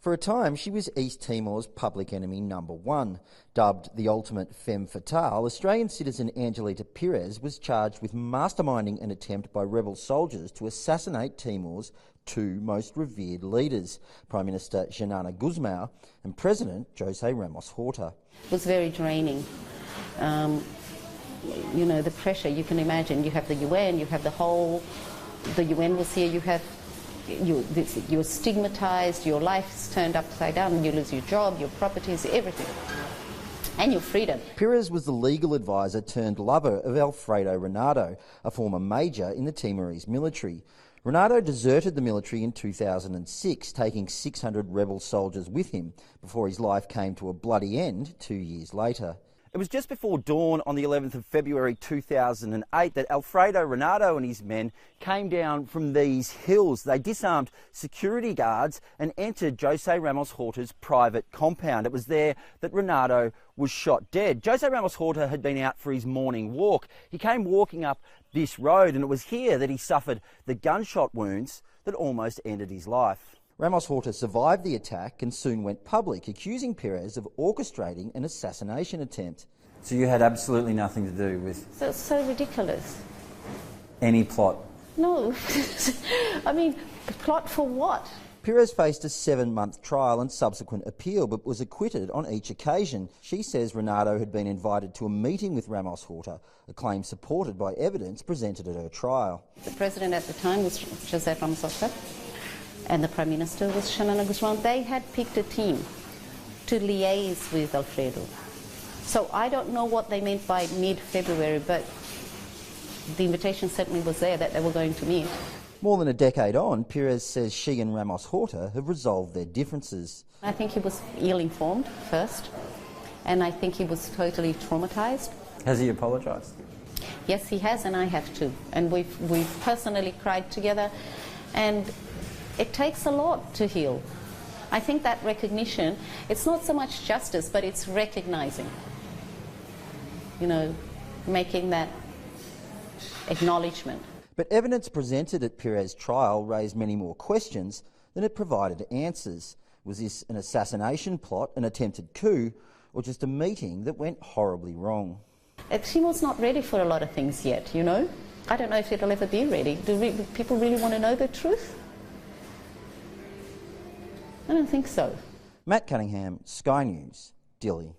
For a time, she was East Timor's public enemy #1. Dubbed the ultimate femme fatale, Australian citizen Angelita Pires was charged with masterminding an attempt by rebel soldiers to assassinate Timor's two most revered leaders, Prime Minister Xanana Gusmao and President Jose Ramos Horta. It was very draining. You know, the pressure, you can imagine. You have the UN, you have the UN was here, you're stigmatized, your life's turned upside down, you lose your job, your properties, everything, and your freedom. Pires was the legal advisor turned lover of Alfredo Renato, a former major in the Timorese military. Renato deserted the military in 2006, taking 600 rebel soldiers with him before his life came to a bloody end 2 years later. It was just before dawn on the 11th of February 2008 that Alfredo Renato and his men came down from these hills. They disarmed security guards and entered Jose Ramos Horta's private compound. It was there that Renato was shot dead. Jose Ramos Horta had been out for his morning walk. He came walking up this road, and it was here that he suffered the gunshot wounds that almost ended his life. Ramos Horta survived the attack and soon went public, accusing Pires of orchestrating an assassination attempt. So you had absolutely nothing to do with... So ridiculous. Any plot? No. I mean, plot for what? Pires faced a 7-month trial and subsequent appeal, but was acquitted on each occasion. She says Renato had been invited to a meeting with Ramos Horta, a claim supported by evidence presented at her trial. The president at the time was Jose Ramos Horta, and the Prime Minister was Xanana Gusmao. They had picked a team to liaise with Alfredo. So I don't know what they meant by mid-February, but the invitation certainly was there that they were going to meet. More than a decade on, Pires says she and Ramos Horta have resolved their differences. I think he was ill-informed first, and I think he was totally traumatised. Has he apologised? Yes, he has, and I have too. And we've personally cried together, and it takes a lot to heal. I think that recognition, it's not so much justice, but it's recognising. You know, making that acknowledgement. But evidence presented at Pires' trial raised many more questions than it provided answers. Was this an assassination plot, an attempted coup, or just a meeting that went horribly wrong? Timor's not ready for a lot of things yet, you know. I don't know if it'll ever be ready. Do people really want to know the truth? I don't think so. Matt Cunningham, Sky News, Dili.